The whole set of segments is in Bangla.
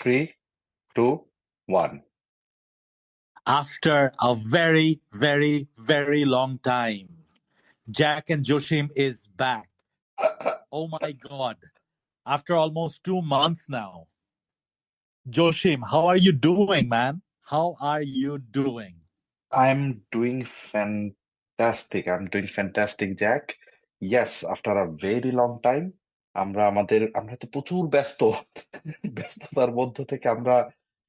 3, 2, 1. After a very, very, very long time, Jack and Joshim is back. Oh my God. After almost 2 months now. Joshim, how are you doing, man? How are you doing? I'm doing fantastic. I'm doing fantastic, Jack. Yes, after a very long time, আমরা তো প্রচুর ব্যস্ত। ব্যস্ততার মধ্য থেকে আমরা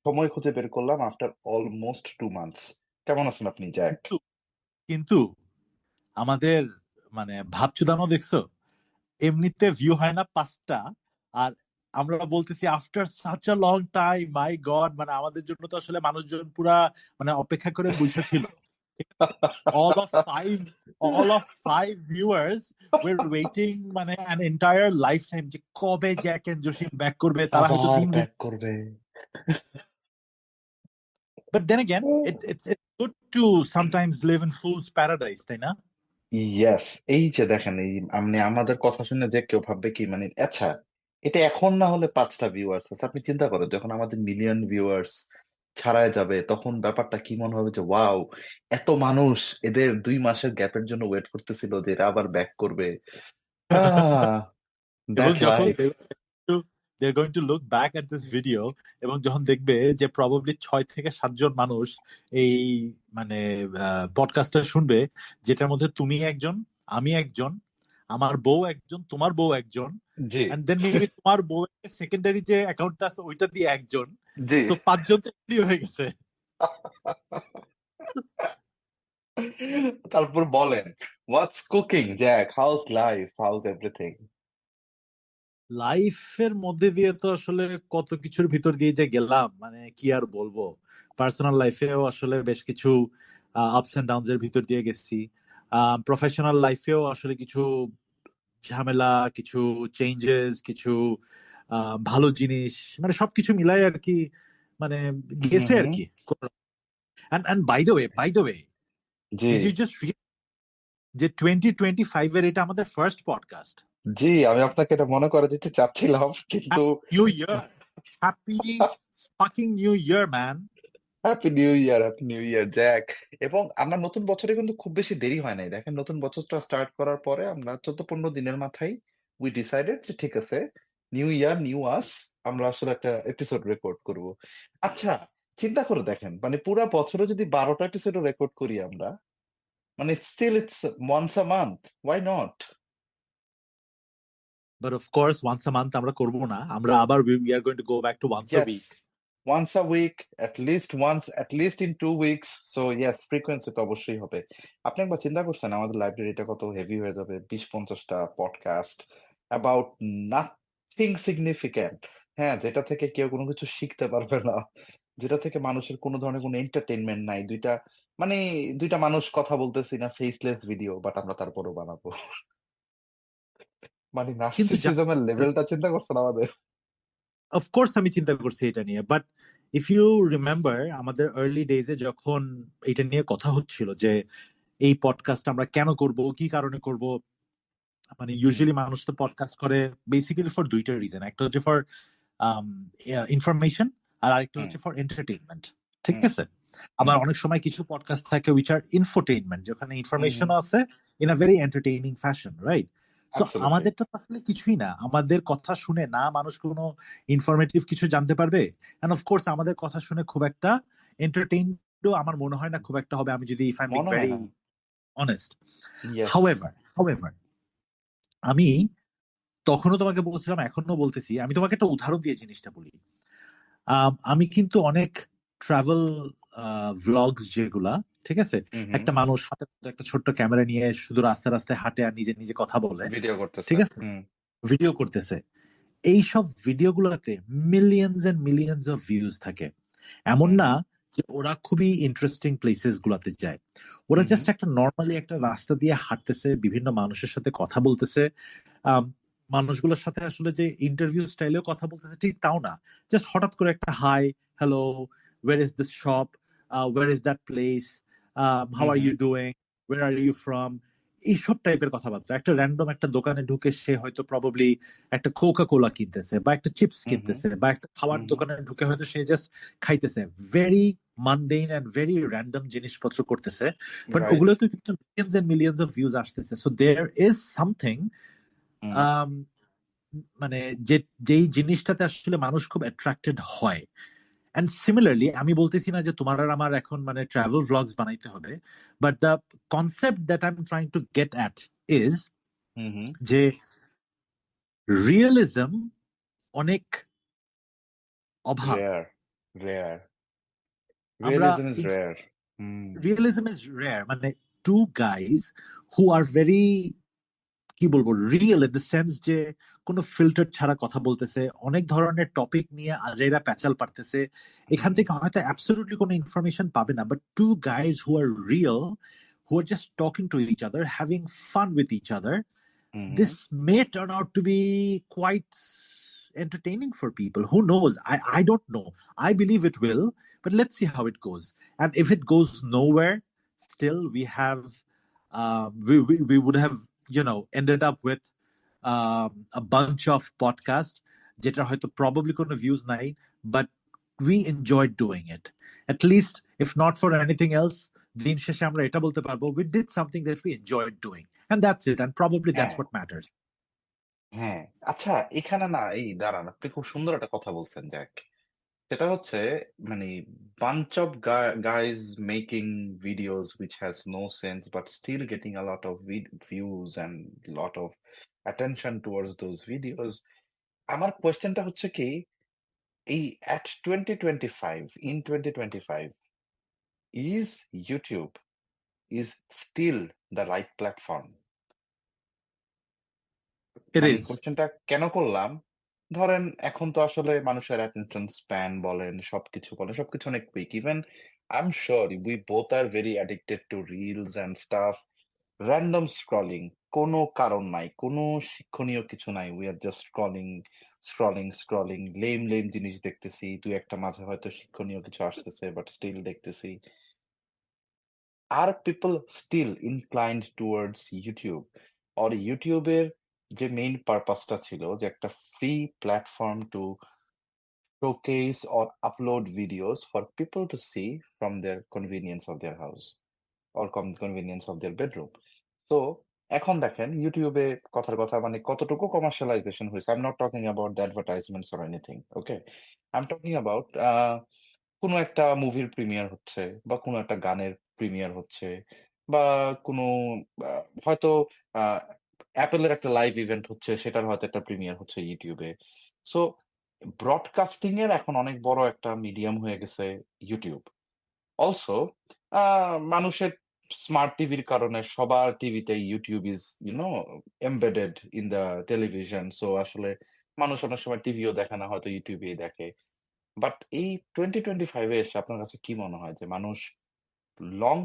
সময় খুঁজে বের করলাম আফটার অলমোস্ট 2 months। কেমন আছেন আপনি, জ্যাক? কিন্তু আমাদের ভাব চুদানো দেখছো, এমনিতে ভিউ হয় না 5টা, আর আমরা বলতেছি after such a long time, my god, আমাদের জন্য তো আসলে মানুষজন পুরা অপেক্ষা করে বসে ছিল। all of five viewers were waiting an entire lifetime যে কবে জ্যাক এন্ড জসিম ব্যাক করবে, তারা হয়তো আবার দিন ব্যাক করবে। but then again it's good to sometimes live in fool's paradise, তাই না? ইয়েস, এই যে দেখেন, এই আমাদের কথা শুনে যে কেউ ভাববে কি, আচ্ছা, এটা এখন না হলে 5টা ভিউয়ার্স আছে, আপনি চিন্তা করেন যখন আমাদের মিলিয়ন ভিউয়ার্স ছাড়ায় যাবে তখন ব্যাপারটা কি মনে হবে যে ওয়াও, এত মানুষ এদের 2 মাসের গ্যাপের জন্য ওয়েট করতেছিল যে এরা আবার ব্যাক করবে। এবং দ্যাট যখন life. they're going to look back at this video এবং যখন দেখবে যে প্রবাবলি 6 থেকে 7 জন মানুষ এই পডকাস্টটা শুনবে, যেটার মধ্যে তুমি একজন, আমি একজন, আমার বউ একজন, তোমার বউ একজন, জি and then maybe তোমার বউ সেকেন্ডারি যে অ্যাকাউন্টটা আছে ওইটা দিয়ে একজন, জি। সো 5 জন তো হয়ে গেছে। তারপর বলেন, what's cooking Jack, how's life, how's everything? লাইফের মধ্যে দিয়ে তো আসলে কত কিছুর ভিতর দিয়ে যে গেলাম, কি আর বলবো। পার্সোনাল লাইফেও আসলে বেশ কিছু আপস এন্ড ডাউনস এর ভিতর দিয়ে গেছি। প্রফেশনাল লাইফেও আসলে কিছু ঝামেলা, কিছু চেঞ্জেস, কিছু ভালো জিনিস, সবকিছু মিলাই আর কি, গেছে আর কি। এন্ড বাই দ্য ওয়ে জি ডিড ইউ জাস্ট যে 2025 এর এটা আমাদের ফার্স্ট পডকাস্ট। জি, আমি আপনাকে এটা মনে করে দিতে চাচ্ছিলাম, কিন্তু new year, happy fucking new year man. Happy new year, happy new year Jack. এবং আমরা নতুন বছরে কিন্তু খুব বেশি দেরি হয় নাই, দেখেন নতুন বছরটা স্টার্ট করার পরে আমরা 14-15 দিনের মাথায় উই ডিসাইডেড যে ঠিক আছে, নিউ ইয়ার নিউ আস, আমরা আসলে একটা এপিসোড রেকর্ড করব। আচ্ছা, চিন্তা করে দেখেন, পুরা বছরে যদি 12টা এপিসোডও রেকর্ড করি আমরা, still it's once a month, why not? But of course, once a month আমরা করব না, আমরা আবার we are going to go back to once a Yes, week. once a week, at least once, at least in 2 weeks. So yes, frequency তো অবশ্যই হবে। আপনি একবার চিন্তা করছেন আমাদের লাইব্রেরিটা কত হেভি হয়ে যাবে? 20-50টা পডকাস্ট অ্যাবাউট নাথিং সিগনিফিক্যান্ট। হ্যাঁ, যেটা থেকে কেউ কোনো কিছু শিখতে পারবে না, যেটা থেকে মানুষের কোনো ধরনের কোনো এন্টারটেইনমেন্ট নাই। মানে দুইটা মানুষ কথা বলতেছি না, ফেসলেস ভিডিও, বাট আমরা তারপরেও বানাবো। কিন্তু নার্সিসিজমের লেভেলটা চিন্তা করছেন আমাদের? অফ কোর্স আমি চিন্তা করছি এটা নিয়ে, বাট ইফ ইউ রিমেম্বার আমাদের আর্লি ডেজে যখন এটা নিয়ে কথা হচ্ছিল যে এই পডকাস্ট আমরা কেন করব, কি কারণে করব, ইউজুয়ালি মানুষ তো পডকাস্ট করে বেসিক্যালি ফর দুইটা রিজন। একটা হচ্ছে ফর ইনফরমেশন, আর আরেকটা হচ্ছে ফর এন্টারটেইনমেন্ট, ঠিক আছে? আবার অনেক সময় কিছু পডকাস্ট থাকে উইচ আর ইনফোটেইনমেন্ট, যেখানে ইনফরমেশনও আছে in a very entertaining fashion, right? So Absolutely. আমাদেরটা তো আসলে কিছুই না, আমাদের কথা শুনে না মানুষ কোনো ইনফরমেটিভ কিছু জানতে পারবে, এন্ড অফ কোর্স আমাদের কথা শুনে খুব একটা এন্টারটেইনডও আমার মনে হয় না খুব একটা হবে, আমি যদি ইফ আই এম বিং মনে হয় ভেরি না। অনেস্ট। Yes. হাউএভার আমি তখনও তোমাকে বলছিলাম, এখনো বলতেছি, আমি তোমাকে একটা উদাহরণ দিয়ে জিনিসটা বলি। আমি কিন্তু অনেক ট্রাভেল ভ্লগস যেগুলা, ঠিক আছে, একটা মানুষ হাতে একটা ছোট্ট ক্যামেরা নিয়ে শুধু রাস্তায় রাস্তায় হাঁটে আর নিজে নিজে কথা বলে, ভিডিও করতেছে, ঠিক আছে, ভিডিও করতেছে, এইসব ভিডিওগুলোতে millions and millions of views থাকে। এমন না যে ওরা খুবই ইন্টারেস্টিং প্লেসেস গুলাতে যায়, ওরা জাস্ট একটা নর্মালি একটা রাস্তা দিয়ে হাঁটতেছে, বিভিন্ন মানুষের সাথে কথা বলতেছে, মানুষগুলোর সাথে আসলে যে ইন্টারভিউ স্টাইলেও কথা বলতেছে ঠিক তাও না, জাস্ট হঠাৎ করে একটা hi, hello, where is this shop, where is that place, how are you doing, where are you from, এইসব টাইপের কথাবার্তা। একটা র্যান্ডম একটা দোকানে ঢুকে সে হয়তো প্রবাবলি একটা কোকা কোলা কিনতেছে বা একটা চিপস হুম হুম কিনতেছে বা একটা খাওয়ার হুম দোকানে ঢুকে হয়তো সে জাস্ট খাইতেছে, very mundane and very random জিনিসপত্র করতেছে, বাট রাইট। ওগুলো তো কিন্তু millions and millions of views আসতেছে। সো দেয়ার ইজ সামথিং, হুম মানে যে যেই জিনিসটাতে আসলে মানুষ খুব অ্যাট্রাক্টেড হয়। অ্যান্ড সিমিলারলি আমি বলতেছি না যে তোমার আর আমার এখন মানে ট্রাভেল ভ্লগস বানাইতে হবে, but the concept that I am trying to get at is hmm hmm যে রিয়েলিজম অনেক অভাব। রেয়ার, রেয়ার, আমরা realism is rare. Hmm realism is rare, মানে to guys who are very, কি বলবো, রিয়েল ইন দ্য সেন্স যে কোনো ফিল্টার ছাড়া কথা বলতেছে, অনেক ধরনের টপিক নিয়ে আজাইরা প্যাচাল পারতেছে, এখান হুম থেকে হয়তো অ্যাবসলিউটলি কোনো ইনফরমেশন পাবে না, but to guys who are real, who are just talking to each other, having fun with each other, hmm this may turn out to be quite entertaining for people. Who knows? I don't know. I believe it will, but let's see how it goes. And if it goes nowhere, still we have, we would have, ended up with a bunch of podcasts যেটা হয়তো probably কোনো views নাই, but we enjoyed doing it. At least, if not for anything else, দিন শেষে আমরা এটা বলতে পারবো we did something that we enjoyed doing, and that's it, and probably that's হ্যাঁ what matters. হ্যাঁ। আচ্ছা, এখানে না, এই দাঁড়ান, আপনি খুব সুন্দর একটা কথা বলছেন জ্যাক। সেটা হচ্ছে মানে bunch of guys making videos which has no sense but still getting a lot of views and lot of attention towards those videos. আমার কোয়েশ্চেনটা হচ্ছে কি, এই at 2025, in 2025, is YouTube is still the right platform? It মানে is. কোয়েশ্চেনটা কেন করলাম, ধরেন এখন তো আসলে মানুষের অ্যাটেনশন স্প্যান বলেন, সবকিছু অনেক quick. Even I am sure we both are very addicted to reels and stuff, random scrolling, কোনো কারণ নাই, কোনো শিক্ষণীয় কিছু নাই। We are just scrolling, lame জিনিস দেখতেছি, দুই একটা মাঝে হয়তো শিক্ষণীয় কিছু আসতেছে, বাট স্টিল দেখতেছি। Are people still inclined towards YouTube? or YouTube এর যে মেইন পারপাসটা ছিল যে একটা free platform to showcase or upload videos for people to see from their convenience of their house or convenience of their bedroom. So এখন দেখেন ইউটিউবে কথার কথা মানে কতটুকু কমার্শিয়ালাইজেশন হয়েছে। I'm not talking about the advertisements or anything. Okay? I'm talking about কোনো একটা মুভির প্রিমিয়ার হচ্ছে বা কোনো একটা গানের প্রিমিয়ার হচ্ছে বা কোনো আ হয়তো আ Apple এর একটা লাইভ ইভেন্ট হচ্ছে, সেটার হয়তো একটা প্রিমিয়ার হচ্ছে YouTube এ। সো ব্রডকাস্টিং এর এখন অনেক বড় একটা মিডিয়াম হয়ে গেছে YouTube। অলসো আ মানুষের স্মার্ট টিভির কারণে সবার টিভিতে YouTube is embedded in the television. So আসলে মানুষ অনেক সময় টিভিও দেখে না, হয়তো YouTube এই দেখে। বাট এই 2025 এ এসে আপনার কাছে কি মনে হয় যে মানুষ লং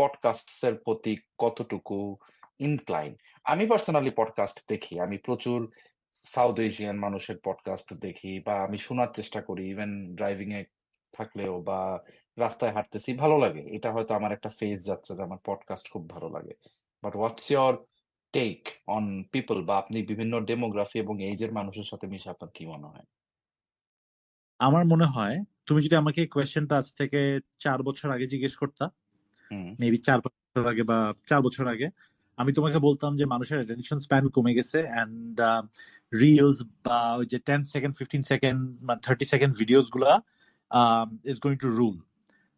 পডকাস্টস এর প্রতি কতটুকু ইনক্লাইন? আমি পার্সোনালি পডকাস্ট দেখি। আমি প্রচুর সাউথ এশিয়ান মানুষের পডকাস্ট দেখি বা আমি শোনার চেষ্টা করি। ইভেন ড্রাইভিং এ থাকলেও বা রাস্তায় হাঁটতেছি, ভালো লাগে। এটা হয়তো আমার একটা ফেজ যাচ্ছে যে আমার পডকাস্ট খুব ভালো লাগে। But what's your take on people, বা আপনি বিভিন্ন ডেমোগ্রাফি এবং এইজ এর মানুষের সাথে মিশে আপনার কি মনে হয়? আমার মনে হয় তুমি যদি আমাকে কোয়েশ্চেনটা আজ থেকে 4 বছর আগে জিজ্ঞেস করতা, হুম, মেবি 4 বছর আগে বা 4 বছর আগে, আমি তোমাকে বলতাম যে মানুষের অ্যাটেনশন স্প্যান কমে গেছে অ্যান্ড রিলস বা ওই যে 10 সেকেন্ড 15 সেকেন্ড বা 30 সেকেন্ড ভিডিওস গুলা is going to rule.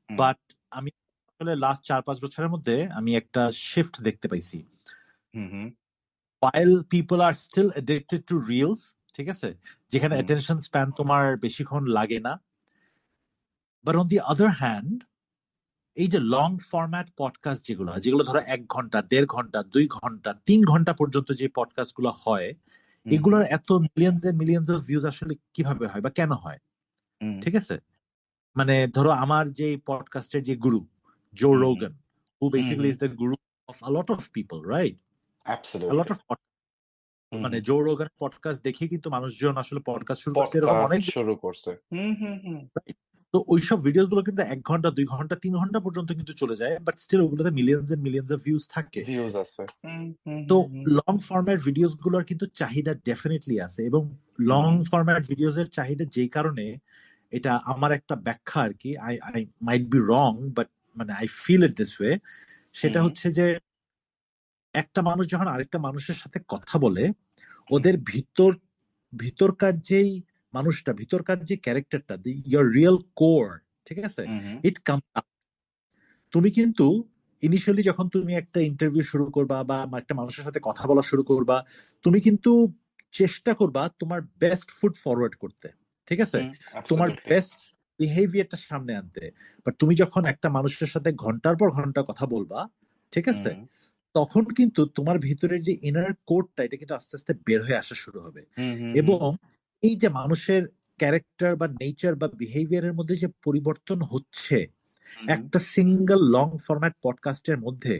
Hmm, but আমি আসলে লাস্ট 4-5 বছরের মধ্যে আমি একটা শিফট দেখতে পাইছি। হুম, হুম, while people are still addicted to reels, ঠিক আছে, যেখানে হুম, অ্যাটেনশন স্প্যান তোমার বেশিক্ষণ লাগে না, but on the other hand এই যে লং ফরম্যাট পডকাস্ট যেগুলো যেগুলো ধরো 1 ঘন্টা 1.5 ঘন্টা 2 ঘন্টা 3 ঘন্টা পর্যন্ত যে পডকাস্ট গুলো হয়, হুম, হুম, এগুলোর এত millions and millions of views আসলে কিভাবে হয় বা কেন হয়? হুম, ঠিক আছে, মানে ধরো আমার যে পডকাস্টের যে guru Joe hmm, hmm, Rogan, who hmm, basically hmm, is the guru of a lot of people, right? A lot absolutely. Of, hmm, মানে হুম। জো রোগান পডকাস্ট দেখে কিন্তু মানুষজন আসলে পডকাস্ট শুরু করছে, এরকম পডকাস্ট অনেক, শুরু করছে। হুম, হুম, হুম। তো ওইসব ভিডিওস গুলো কিন্তু 1 ঘন্টা 2 ঘন্টা 3 ঘন্টা পর্যন্ত কিন্তু চলে যায়, বাট স্টিল ওগুলোতে millions and millions of views থাকে। ভিউজ আছে। হুম, হুম, তো হুম, হুম, লং ফরম্যাট ভিডিওস গুলোর কিন্তু চাহিদা ডেফিনেটলি আছে, এবং লং হুম, ফরম্যাট ভিডিওস এর চাহিদা যেই কারণে, এটা আমার একটা ব্যাখ্যা আর কি, I I might be wrong, but মানে I feel it this way, সেটা হুম, হচ্ছে যে একটা মানুষ যখন আরেকটা মানুষের সাথে কথা বলে, হুম, ওদের ভিতরকার যেই মানুষটা, ভিতরকার যে ক্যারেক্টারটা, ইয়ার রিয়েল কোর, ঠিক আছে, হুম, হুম, ইট কাম। তুমি কিন্তু ইনিশিয়ালি যখন তুমি একটা ইন্টারভিউ শুরু করবা বা একটা মানুষের সাথে কথা বলা শুরু করবা, তুমি কিন্তু চেষ্টা করবা তোমার বেস্ট ফুট ফরওয়ার্ড করতে, ঠিক আছে, হুম, তোমার অ্যাবসলিউটলি। বেস্ট বিহেভিয়ারটা সামনে আনতে। বাট তুমি যখন একটা মানুষের সাথে ঘন্টার পর ঘন্টা কথা বলবা, ঠিক আছে, হুম, তখন কিন্তু তোমার ভিতরের যে ইনার কোডটা, এটা কিন্তু আস্তে আস্তে বের হয়ে আসা শুরু হবে। হুম, হুম, হুম, এবং এই যে মানুষের ক্যারেক্টার বা নেচার বা বিহেভিয়ারের মধ্যে যে পরিবর্তন হচ্ছে হুম, একটা সিঙ্গেল লং ফরম্যাট পডকাস্টের মধ্যে,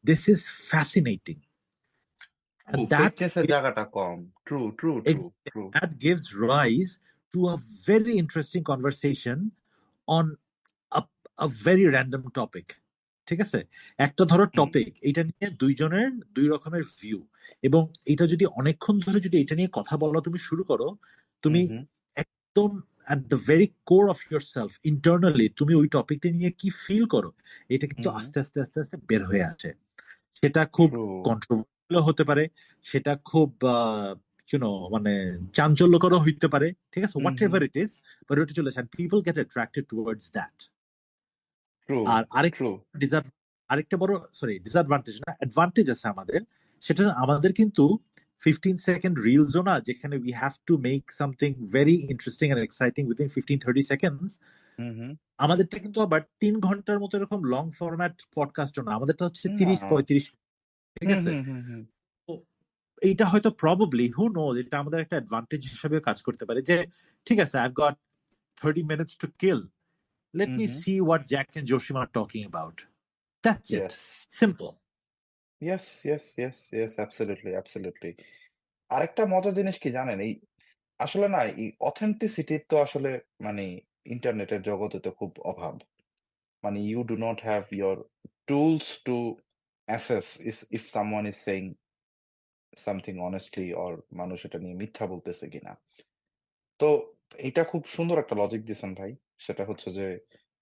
this is fascinating. True, And that ফেকনেসের জায়গাটা কম। True, true, true, true. that gives rise to a very interesting conversation on a, a very random topic, ঠিক আছে। একটা ধরো হুম, টপিক, এটা নিয়ে দুইজনের দুই রকমের ভিউ, এবং এটা যদি অনেকক্ষণ ধরে যদি এটা নিয়ে কথা বলা তুমি শুরু করো, হুম, তুমি হুম, একদম at the very core of yourself internally তুমি ওই টপিকটা নিয়ে কি ফিল করো, এটা কিন্তু হুম, হুম, আস্তে আস্তে আস্তে আস্তে বের হয়ে আসে। সেটা খুব ট্রু। কন্ট্রোভার্সিয়াল হতে পারে, সেটা খুব মানে চাঞ্চল্যকরও হইতে পারে, ঠিক আছে, hmm, what hmm, ever it is, but ওটা চলে আসে, people get attracted towards that. True, আর ট্রু। আরেকটা বড়, সরি ডিসঅ্যাডভান্টেজ না, অ্যাডভান্টেজ আছে আমাদের, সেটা আমাদের কিন্তু 15 সেকেন্ড রিলসও না, যেখানে we have to make something very interesting and exciting within 15-30 seconds. Hmm, hmm. আমাদেরটা কিন্তু আবার 3 ঘন্টার মতো এরকম লং ফরম্যাট পডকাস্টও না, আমাদেরটা হচ্ছে না। 30-35, ঠিক হুম, আছে। হুম, হুম, হুম, তো এইটা হয়তো প্রবাবলি, হু নোজ, এটা আমাদের একটা অ্যাডভান্টেজ হিসেবে কাজ করতে পারে, যে ঠিক আছে, I've got 30 minutes to kill, let hmm, me hmm. see what Jack and Joshua are talking about. That's it. Yes, Simple. Yes, yes, yes, yes, absolutely, absolutely. আরেকটা মজার জিনিস কি জানেন? এই আসলে না এই অথেন্টিসিটির তো আসলে মানে ইন্টারনেটের জগতে তো খুব অভাব। মানে you do not have your tools to assess is if someone is saying something honestly or মানুষ এটা নিয়ে মিথ্যা বলতেছে কিনা। তো এটা খুব সুন্দর একটা লজিক দিছেন ভাই। সেটা হচ্ছে যে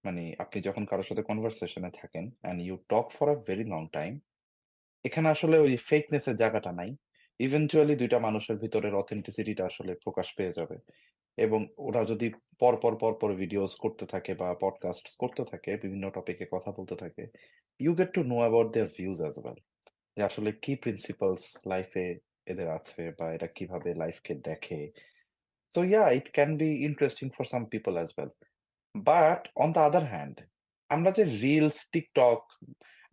মানে আপনি যখন কারো সাথে কনভারসেশন এ থাকেন and you talk for a very long time, এখানে আসলে ওই ফেকনেস এর জায়গাটা নাই। ইভেনচুয়ালি ২ টা মানুষের ভিতরের অথেন্টিসিটি টা আসলে প্রকাশ পেয়ে যাবে। এবং ওরা যদি পরপর ভিডিওস করতে থাকে বা পডকাস্টস করতে থাকে, বিভিন্ন টপিকে কথা বলতে থাকে, you get to know about their views as well. যে আসলে কি প্রিন্সিপালস লাইফে এদের আছে বা এরা কিভাবে লাইফকে দেখে। So yeah, it can be interesting for some people as well. But on the other hand, আমরা যে রিলস, টিকটক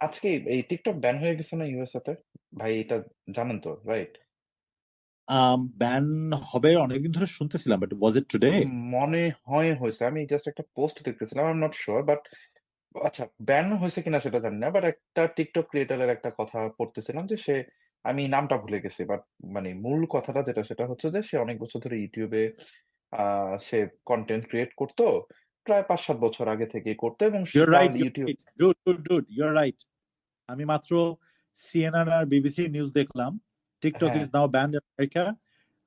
আজকে এই টিকটক ব্যান হয়ে গেছে না ইউএসএ তে? ভাই এটা জানেন তো, রাইট? ব্যান হবে অনেকদিন ধরে শুনতেছিলাম, বাট ওয়াজ ইট টুডে? মনে হয় হইছে। আমি জাস্ট একটা পোস্ট দেখতেছিলাম। I am not sure but আচ্ছা ব্যান হইছে কিনা সেটা জানি না। বাট একটা টিকটক ক্রিয়েটর এর একটা কথা পড়তেছিলাম যে সে আমি নামটা ভুলে গেছি। বাট মানে মূল কথাটা যেটা সেটা হচ্ছে যে সে অনেক বছর ধরে YouTube এ আ সে কনটেন্ট ক্রিয়েট করত। প্রায় ৫-৭ বছর আগে থেকেই করত এবং ইউর তার right, you're YouTube right, dude, you're right. আমি মাত্র সিএনএন আর বিবিসি নিউজ দেখলাম, টিকটক হ্যাঁ, is now banned in America.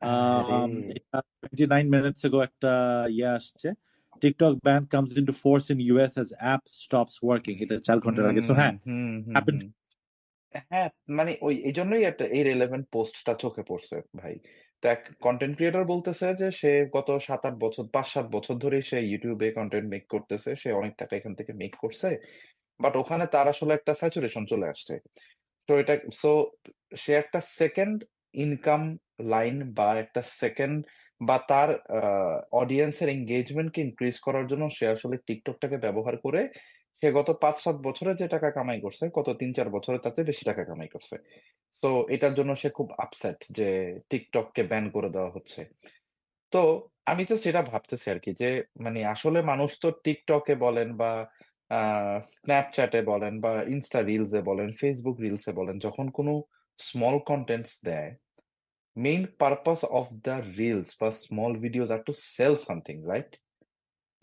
আরে! এটা 29 minutes ago একটা ইয়ে আসছে, TikTok ban comes into force in US as app stops working, এটা 4 ঘন্টার আগে। সো হুম, হ্যাঁ, হুম, হুম, happened. হুম। হ্যাঁ, মানে ওই এজন্যই একটা এই রেলেভেন্ট পোস্টটা চোখে পড়ছে ভাই। তো এক কনটেন্ট ক্রিয়েটর বলতেছে যে সে গত ৭-৮ বছর ৫-৭ বছর ধরেই সে YouTube এ কনটেন্ট মেক করতেছে। সে অনেক টাকা এখান থেকে মেক করছে। বাট ওখানে তার আসলে একটা স্যাচুরেশন চলে আসছে। তো এটা সো সে একটা সেকেন্ড ইনকাম লাইন বা একটা সেকেন্ড বা তার অডিয়েন্স এর এনগেজমেন্ট কে ইনক্রিজ করার জন্য সে আসলে টিকটকটাকে ব্যবহার করে সে গত ৫-৭ বছরে যে টাকা কামাই করছে, গত ৩-৪ বছরে তাতে বেশি টাকা কামাই করছে। তো এটার জন্য সে খুব আপসেট যে টিকটককে ব্যান করে দেওয়া হচ্ছে। তো আমি তো সেটা ভাবতেছি আরকি যে মানে আসলে মানুষ তো টিকটকে বলেন বা আ Snapchat এ বলেন বা Insta রিলস এ বলেন, Facebook রিলস এ বলেন, যখন কোনো স্মল কনটেন্টস দেয়, main purpose of the reels বা small videos are to sell something, right?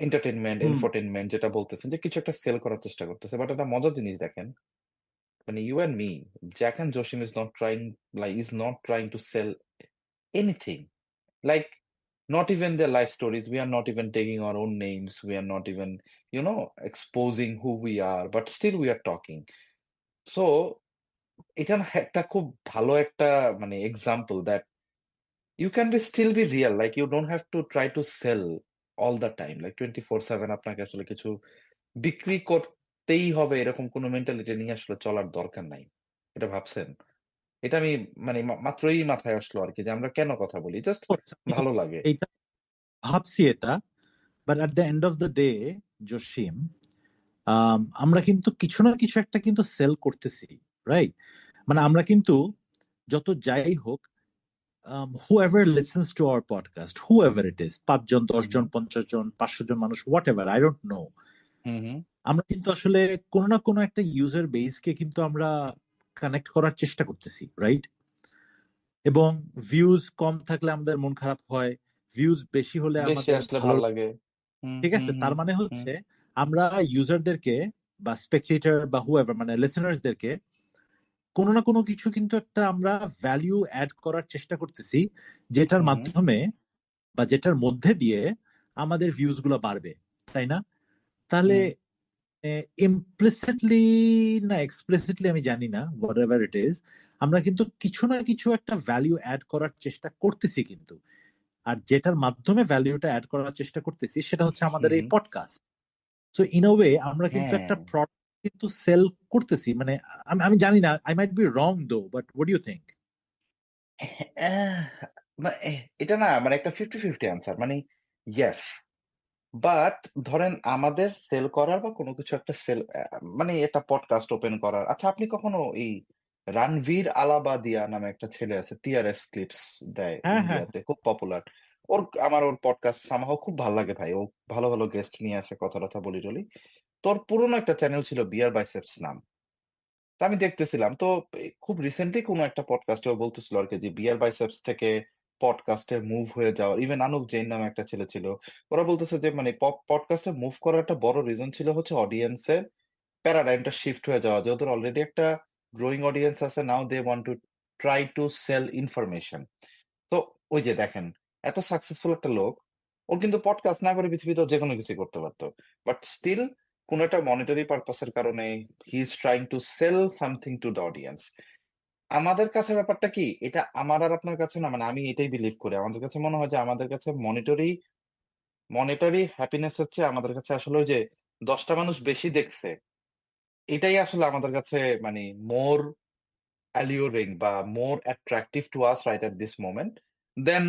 Entertainment, hmm. Infotainment যেটা বলতেছেন যে কিছু একটা সেল করার চেষ্টা করতেছে। বাট একটা মজার জিনিস দেখেন, মানে you and me, Jack and Jasim is not trying to sell anything. Like, not even their life stories. We are not even taking our own names. We are not even, exposing who we are, but still we are talking. So, এটা না একটা খুব ভালো একটা মানে example that you can still be real. Like, you don't have to try to sell all the time. Like 24/7 আপনাকে আসলে কিছু বিক্রি করতেই হবে এরকম কোনো মেন্টালিটি নিয়ে আসলে চলার দরকার নাই। এটা ভাবছেন? এটা আমি মানে মাত্রই মাথায় আসলো আরকি যে আমরা কেন কথা বলি? জাস্ট আমি ভালো লাগে। এইটা ভাবছি এটা, but at the end of the day, Jasim, আমরা কিন্তু কিছু না কিছু একটা কিন্তু সেল করতেছি, রাইট? মানে আমরা কিন্তু যত যাই হোক, whoever listens to our podcast, whoever it is, 5 জন, 10 জন, 50 জন, 500 জন মানুষ, whatever, I don't know, হুম, হুম। আমরা কিন্তু আসলে কোনো না কোনো একটা ইউজার বেসকে কিন্তু আমরা কানেক্ট করার চেষ্টা করতেছি, রাইট? এবং ভিউজ কম থাকলে আমাদের মন খারাপ হয়, ভিউজ বেশি হলে বেশি আমাদের আসলে ভালো। ভাল লাগে। হুম, ঠিক হুম, আছে, হুম, তার মানে হুম, হচ্ছে আমরা ইউজারদেরকে বা স্পেকটেটর বা হুএভার, মানে লিসেনার্সদেরকে কোনো না কোনো কিছু কিন্তু একটা আমরা ভ্যালু অ্যাড করার চেষ্টা করতেছি, যেটার হুম, হুম, মাধ্যমে বা যেটার মধ্যে দিয়ে আমাদের ভিউজ গুলো বাড়বে, তাই না? তাহলে হুম। ইমপ্লিসিটলি না এক্সপ্লিসিটলি আমি জানি না, হোয়াট এভার ইট ইজ, আমরা কিন্তু কিছু না কিছু একটা ভ্যালু অ্যাড করার চেষ্টা করতেছি কিন্তু। আর যেটার মাধ্যমে ভ্যালুটা অ্যাড করার চেষ্টা করতেছি সেটা হচ্ছে হুম, আমাদের এই হুম। Podcast. So in a way আমরা কিন্তু হ্যাঁ। একটা প্রোডাক্ট কিন্তু সেল করতেছি, মানে আমি জানি না, I might be wrong though, but what do you think? Uh এটা না মানে একটা 50-50 অ্যান্সার। মানে ইয়েস। বাট ধরেন আমাদের সেল করার বা কোনো কিছু একটা মানে একটা পডকাস্ট ওপেন করার। আচ্ছা, আপনি কখনো এই রণবীর আলাবাদিয়া নামে একটা ছেলে আছে, টিআরএস ক্লিপস দেয় হ্যাঁ, হ্যাঁ, ইন্ডিয়াতে, খুব পপুলার। আমার ওর পডকাস্ট সামহাউ খুব ভাল লাগে ভাই। ও ভালো, ভালো গেস্ট নিয়ে আসে, কথা-টথা বলি-টলি। তো ওর পুরনো একটা চ্যানেল ছিল বিয়ার বাইসেপস নাম। তো আমি দেখতেছিলাম। তো খুব রিসেন্টলি কোনো একটা পডকাস্টে ও বলতেছিল আরকি যে বিয়ার বাইসেপস থেকে পডকাস্টে মুভ হয়ে যাওয়া। ইভেন আনুপ জৈন নামে একটা ছেলে ছিল। ওরা বলতেছে যে মানে পডকাস্টে মুভ করার একটা বড় রিজন ছিল হচ্ছে অডিয়েন্সের প্যারাডাইমটা শিফট হয়ে যাওয়া। যে ওদের অলরেডি একটা গ্রোইং অডিয়েন্স আছে। Now they want to try to sell information. তো ওই যে দেখেন, এত সাকসেসফুল একটা লোক, ও কিন্তু পডকাস্ট না করে পৃথিবীতে যেকোনো কিছুই করতে পারত। বাট স্টিল কোন একটা মনিটারি পারপাস এর কারণে he is trying to sell something to the audience. আমাদের কাছে ব্যাপারটা কি? এটা আমার আর আপনার কাছে না, মানে আমি এটাই বিলিভ করি। আমাদের কাছে মনে হয় যে আমাদের কাছে মনিটারি হ্যাপিনেস এর চেয়ে আমাদের কাছে আসলে ওই যে ১০ টা মানুষ বেশি দেখছে, এটাই আসলে আমাদের কাছে মানে মোর alluring বা more attractive to us right at this moment than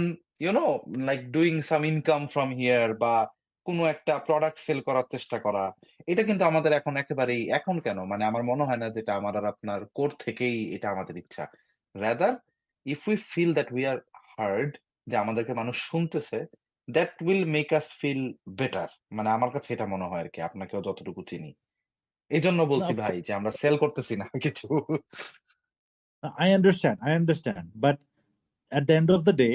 like doing some income from here বা কোনো একটা প্রোডাক্ট সেল করার চেষ্টা করা। এটা কিন্তু আমাদের এখন একেবারেই এখন কেন মানে আমার মনে হয় না যে এটা আমার আর আপনার কোর থেকেই এটা আমাদের ইচ্ছা। Rather, if we feel that we are heard, যে আমাদেরকে মানুষ শুনতেছে, that will make us feel better. মানে আমার কাছে এটা মনে হয় আরকি, আপনাকেও যতটুকু চিনি। এজন্য না, বলছি ভাই যে আমরা সেল করতেছি না কিছু। I understand, but at the end of the day,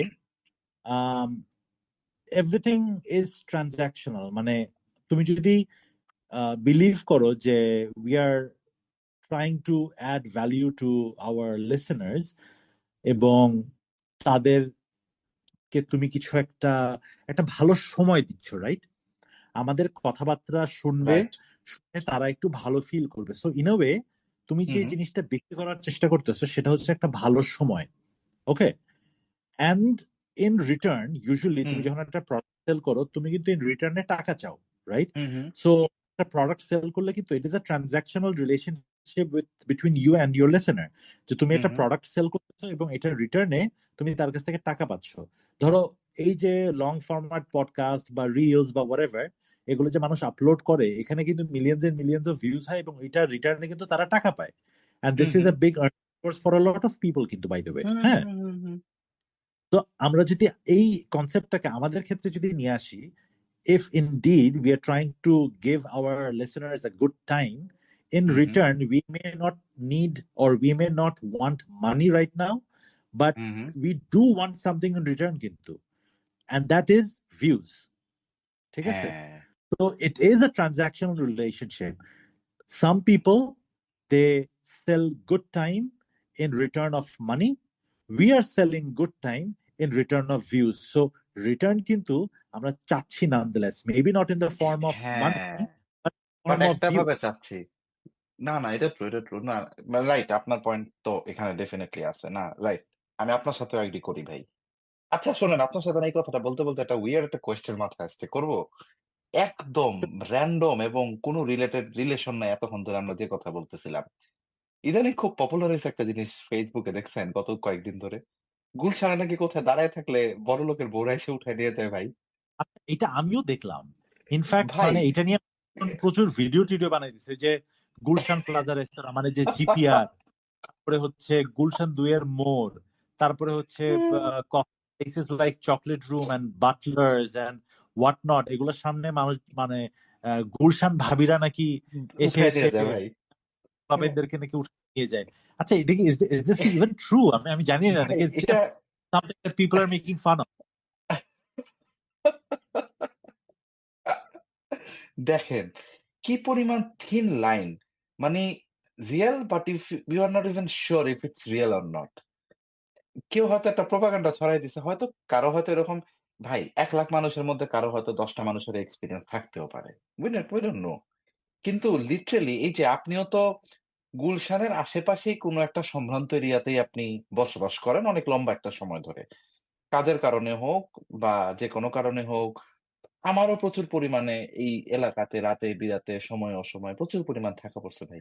everything is transactional. মানে তুমি যদি বিলিভ করো যে we are trying to add value to our listeners, এবং তাদেরকে তুমি কিছু একটা একটা ভালো সময় দিচ্ছ, রাইট? আমাদের কথাবার্তা শুনবে, রাইট। শুনে তারা একটু ভালো ফিল করবে। সো ইন আ ওয়ে তুমি হু, যে হু। জিনিসটা বিক্রি করার চেষ্টা করতেছো সেটা হচ্ছে একটা ভালো সময়, ওকে? অ্যান্ড ইন রিটার্ন, ইউজুয়ালি হুম, তুমি যখন একটা প্রোডাক্ট সেল করো তুমি কিন্তু ইন রিটার্নে টাকা চাও, রাইট? হুম, হুম, সো একটা প্রোডাক্ট সেল করলে কিন্তু it is a transactional relationship between you and your listener, যে তুমি হুম, একটা হুম, প্রোডাক্ট সেল করতেছো এবং এটার রিটার্নে তুমি তার কাছ থেকে টাকা পাচ্ছ। ধরো এই যে লং ফরম্যাট পডকাস্ট বা রিলস বা হোয়াটএভার, এগুলো যে মানুষ আপলোড করে, এখানে কিন্তু millions and millions of views হয় এবং এটার রিটার্নে কিন্তু তারা টাকা পায়। And hmm, this is hmm, a big earning source for a lot of people কিন্তু, বাই দ্য ওয়ে। হুম, হ্যাঁ, হুম, হুম, হুম, তো আমরা যদি এই কনসেপ্টটাকে আমাদের ক্ষেত্রে যদি নিয়ে আসি, if indeed we are trying to give our listeners a good time, in hmm, hmm, return we may not need or we may not want money right now, but hmm, hmm. we do want something in return কিন্তু, and that is views। ঠিক আছে? হ্যাঁ, So it is a transactional relationship. Some people, they sell good time in return of money. We are selling good time in return of views. So return কিন্তু আমরা চাচ্ছি nonetheless. Maybe not in the form of money, হ্যাঁ, but বাট form of একটা ভাবে views. চাচ্ছি। না, না, এটা ট্রু। না, রাইট, আপনার পয়েন্ট তো এখানে ডেফিনিটলি আছে। না, রাইট। আমি আপনার সাথেও এগ্রি করি ভাই। আচ্ছা শোনেন, আপনার সাথে না এই কথাটা বলতে একটা উইয়ার্ড একটা কোয়েশ্চেন মাথায় আসছে। করব? একদম র‍্যান্ডম এবং কোন রিলেশন নাই এতক্ষণ ধরে আমরা যে কথা বলতেছিলাম। ইদানিং খুব পপুলার হইছে একটা জিনিস Facebook এ দেখছেন গত কয়েকদিন ধরে? গুলশানে নাকি কোথায় দাঁড়ায় থাকলে বড়লোকের বউরা এসে উঠায় নিয়ে যায় ভাই। আচ্ছা, এটা আমিও দেখলাম। ইনফ্যাক্ট ভাই মানে এটা নিয়ে প্রচুর ভিডিও টিডিও বানাই দিছে যে গুলশান প্লাজা রেস্তোরাঁ মানে যে জিপিআর, তারপরে হচ্ছে গুলশান ২ এর মোড়, তারপরে হচ্ছে places like Chocolate Room and Butlers and what not, এগুলোর সামনে মানুষ মানে গুলশান ভাবিরা নাকি এসে উঠায় এসে নিয়ে যায় ভাই। বাবেনদেরকে নাকি উঠে নিয়ে যায়। আচ্ছা, এটা কি ইজ দিস ইভেন ট্রু? আমি জানি না, ভাই নাকি ইটস এটা just something that people are making fun of? দেখেন, কি পরিমাণ থিন লাইন। মানে real but if you are not even sure if it's real or not. কেউ হয়তো একটা প্রোপাগান্ডা ছড়াই দিছে। হয়তো কারো হয়তো এরকম ভাই ১,০০,০০০ মানুষের মধ্যে কারো হয়তো ১০ টা মানুষের এক্সপেরিয়েন্স থাকতেও পারে। we don't know। কিন্তু লিটারেলি এই যে আপনিও তো গুলশানের আশেপাশেই কোনো একটা সম্ভ্রান্ত এরিয়াতেই আপনি বসবাস করেন অনেক লম্বা একটা সময় ধরে। কাজের কারণে হোক বা যেকোনো কারণে হোক, আমারও প্রচুর পরিমাণে এই এলাকাতে রাতে বিরাতে সময় অসময়ে প্রচুর পরিমাণ থাকা পড়ছে ভাই।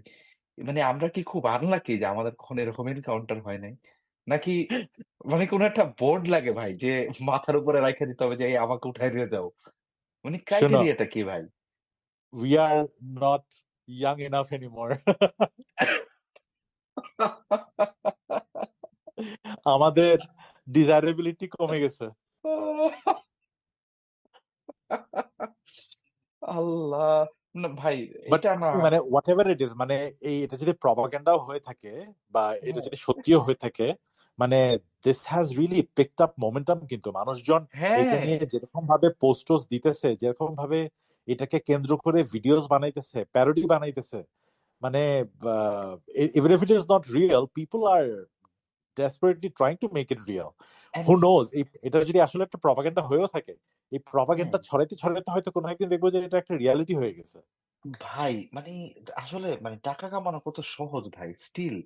মানে আমরা কি খুব আনলাকি যে আমাদের কখনো এরকম এনকাউন্টার হয় নাই? নাকি মানে কোন একটা বোর্ড লাগে ভাই যে মাথার উপরে রাইখা দিতে হবে যে, "এই আমাকে উঠায় নিয়ে যাও।" মানে শোনো, ক্রাইটেরিয়াটা কি ভাই? we are not young enough anymore. আমাদের ডিজায়ারেবিলিটি কমে গেছে। আল্লাহ! না ভাই বাট এটা না মানে হোয়াট এভার ইট ইজ, মানে এটা যদি প্রপাগান্ডাও হয়ে থাকে বা এটা হ্যাঁ, যদি সত্যিও হয়ে থাকে, মানে this has really picked up momentum. কিন্তু মানুষজন এটা হ্যাঁ, নিয়ে যেরকম ভাবে পোস্টস দিতেছে, যেরকম ভাবে এটাকে কেন্দ্র করে ভিডিওস বানাইতেছে, প্যারোডি বানাইতেছে, মানে even if it is not real, people are desperately trying to make it real. And Who knows, এটা যদি আসলে একটা প্রপাগান্ডা হয়েও থাকে, এই হুম, প্রপাগান্ডা ছড়াইতে ছড়াইতে হয়তো কোনো একদিন দেখবো যে এটা একটা রিয়ালিটি হয়ে গেছে। ভাই মানে আসলে মানে টাকা কামানো কত সহজ ভাই। স্টিল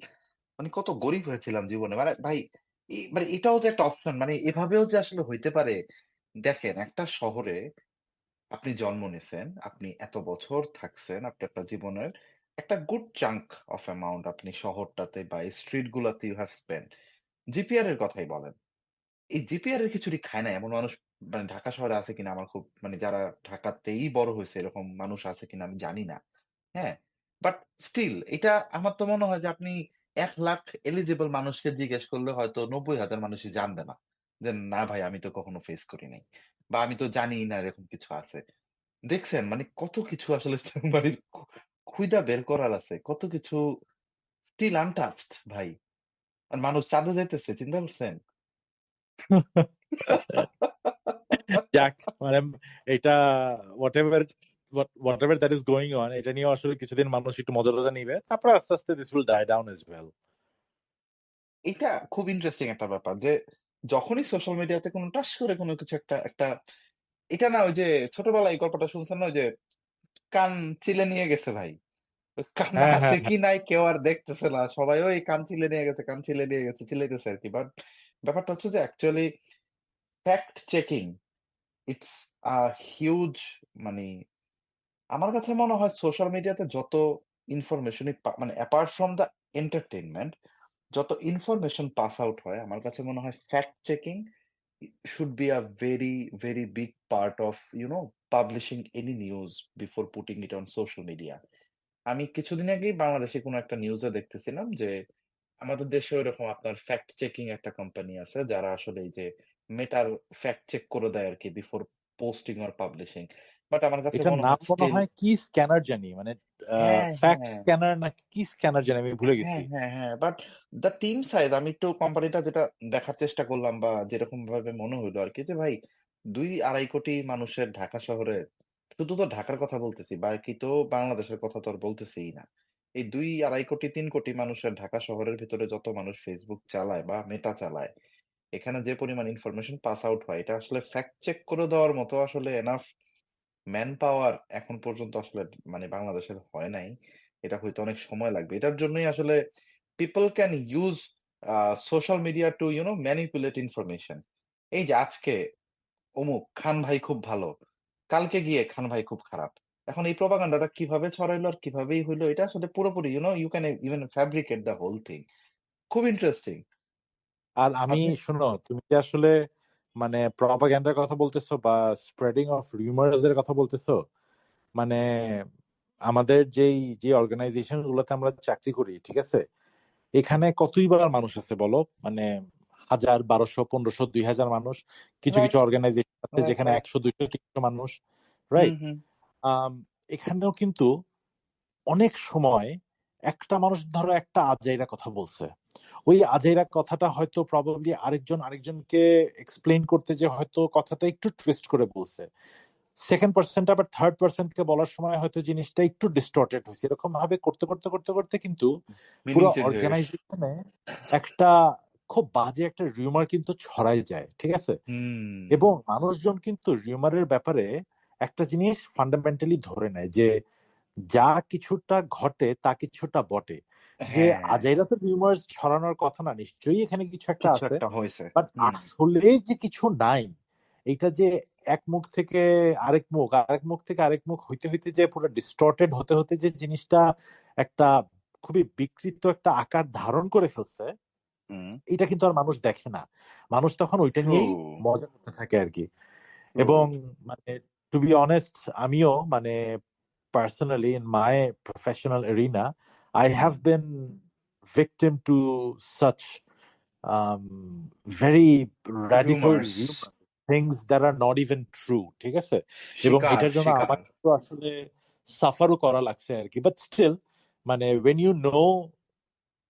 মানে কত গরিব হয়েছিলাম জীবনে। মানে ভাই মানে এটাও যে একটা অপশন মানে এভাবেও যে আসলে হইতে পারে। দেখেন একটা শহরে আপনি জন্ম নিছেন, আপনি এত বছর থাকছেন, আপনি আপনার জীবনের একটা গুড চাঙ্ক অফ অ্যামাউন্ট আপনি শহরটাতে বা এই স্ট্রিট গুলাতে ইউ হ্যাভ স্পেন্ট। জিপিআর এর কথাই বলেন। এই জিপিআর এর খিচুড়ি খায় না এমন মানুষ মানে ঢাকা শহরে আছে কিনা আমার খুব মানে যারা ঢাকাতেই বড় হইছে এরকম মানুষ আছে কিনা আমি জানি না। হ্যাঁ? বাট স্টিল এটা আমার তো মনে হয় যে আপনি ১,০০,০০০ এলিজিবল মানুষকে জিজ্ঞেস করলে হয়তো ৯০,০০০ মানুষই জানবে না। যে না ভাই আমি তো কখনো ফেস করি নাই। বা আমি তো জানিই না এরকম কিছু আছে। দেখছেন মানে কত কিছু আসলে মানে খুইদা বের করার আছে। কত কিছু স্টিল আনটাচড ভাই। আর মানুষ চাঁদে যাইতেছে চিন্তা করছেন? যাক, মানে এটা whatever whatever that is going on, এটা নিয়ে আসলে কিছুদিন মানুষ একটু মজা টজা নিবে, তারপর আস্তে আস্তে this will die down as well. এটা খুব ইন্টারেস্টিং একটা ব্যাপার যে যখনই সোশ্যাল মিডিয়াতে কোনো টাস করে কোনো কিছু একটা এটা না ওই যে ছোটবেলায় এই গল্পটা শুনছেন না ওই যে কান চিলে নিয়ে গেছে ভাই। কান হ্যাঁ, আছে হ্যাঁ, কি নাই কেউ আর দেখতেছে না। সবাই ওই কান চিলে নিয়ে গেছে, কান চিলে নিয়ে গেছে চিল্লাইতেছে আরকি। বাট ব্যাপারটা হচ্ছে যে actually fact checking it's a huge মানে আমার কাছে মনে হয় সোশ্যাল মিডিয়াতে যত ইনফরমেশনই মানে অ্যাপার্ট ফ্রম দ্যা এন্টারটেইনমেন্ট যত ইনফরমেশন পাস আউট হয় আমার কাছে মনে হয় fact checking should be a very, very big part of, publishing any news before putting it on social media. আমি কিছুদিন আগেই বাংলাদেশে কোনো একটা নিউজে দেখতেছিলাম যে, আমাদের দেশেও এরকম আপনার ফ্যাক্ট চেকিং একটা কোম্পানি আছে যারা আসলে এই যে মেটার ফ্যাক্ট চেক করে দেয় আরকি before posting or publishing. But আমার কাছে এটার মনে নাম হয় মনে স্টিল হয় কি স্ক্যানার জানি, মানে হ্যাঁ, ফ্যাক্ট হ্যাঁ। স্ক্যানার না কি স্ক্যানার জানি, আমি ভুলে হ্যাঁ, গেছি। হ্যাঁ, হ্যাঁ। বাট দ্যা টিম সাইজ আমি একটু কোম্পানিটা যেটা দেখার চেষ্টা করলাম বা যেরকম ভাবে মনে হইলো আরকি যে ভাই ২-২.৫ কোটি মানুষের ঢাকা শহরে শুধু তো ঢাকার কথা বলতেছি, বাকি তো বাংলাদেশের কথা তো আর বলতেছিই না। এই ২, ২.৫ কোটি, ৩ কোটি মানুষের ঢাকা শহরের ভিতরে যত মানুষ Facebook চালায় বা মেটা চালায়, এখানে যে পরিমাণ ইনফরমেশন পাস আউট হয়, এটা আসলে ফ্যাক্ট চেক করে দেওয়ার মতো আসলে এনাফ ম্যান পাওয়ার এখন পর্যন্ত আসলে মানে বাংলাদেশের হয় নাই। এটা হইতে অনেক সময় লাগবে। এটার জন্যই আসলে people can use social media two manipulate information. এই যে আজকে অমুক খান ভাই খুব ভালো। কালকে গিয়ে খান ভাই খুব খারাপ। এখন এই প্রপাগান্ডাটা কিভাবে ছড়াইলো আর কিভাবেই হইলো এটা আসলে পুরোপুরি you can even fabricate the whole thing. খুব ইন্টারেস্টিং। আর আমি আপনি শোনো, তুমি যে আসলে মানে প্রপাগ্যান্ডার কথা বলতেছো বা স্প্রেডিং অফ রিউমার্স এর কথা বলতেছো, মানে আমাদের যে অর্গানাইজেশন গুলোতে আমরা চাকরি করি, ঠিক আছে, এখানে কতই বার মানুষ আছে বলো, মানে 1000, 1200, 1500, 2000 মানুষ। কিছু কিছু রাইট, অর্গানাইজেশন আছে রাইট, যেখানে রাইট। 100, 200, 300 মানুষ, হুম, রাইট? হুম। এখানেও কিন্তু অনেক সময় একটা মানুষ ধরো একটা আজাইরা কথা বলছে, ওই আজাইরা কথাটা হয়তো প্রবাবলি আরেকজনকে এক্সপ্লেইন করতে যে হয়তো কথাটা একটু টুইস্ট করে বলছে, সেকেন্ড পার্সনটা আবার থার্ড পার্সনকে বলার সময় হয়তো জিনিসটা একটু ডিস্টর্টেড হয়েছে। এরকম ভাবে করতে করতে করতে করতে কিন্তু মিনিং পুরো চেঞ্জ হয়ে গেছে। অর্গানাইজেশনে একটা খুব বাজে একটা রিউমার কিন্তু ছড়াই যায়, ঠিক আছে? হুম। এবং মানুষজন কিন্তু রিউমারের ব্যাপারে একটা জিনিস ফান্ডামেন্টালি ধরে নেয় যে যা কিছুটা ঘটে তা কিছুটা বটে। যে হ্যাঁ, আজাইরা তো রিউমার্স ছড়ানোর কথা না, নিশ্চয়ই এখানে কিছু একটা কিছু আছে, একটা হইছে। বাট হুম, আসলে যে কিছু নাই, এইটা যে এক মুখ থেকে আরেক মুখ থেকে আরেক মুখ হইতে হইতে যে পুরো ডিস্টর্টেড হতে হতে যে জিনিসটা একটা খুবই বিকৃত একটা আকার ধারণ করে ফেলছে, হুম। এটা কিন্তু আর মানুষ দেখে না। মানুষ তখন ওইটা ট্রু, নিয়েই মজা করতে থাকে আর কি। ট্রু। এবং মানে টু বি অনেস্ট, আমিও মানে personally in my professional arena, I hmm. have been victim to such very radical rumours. rumors, things that are not even true, ঠিক আছে? এবং শিকার, এটার জন্য শিকার। আমাকে তো আসলে সাফারও করা লাগছে আর কি, বাট স্টিল মানে when you know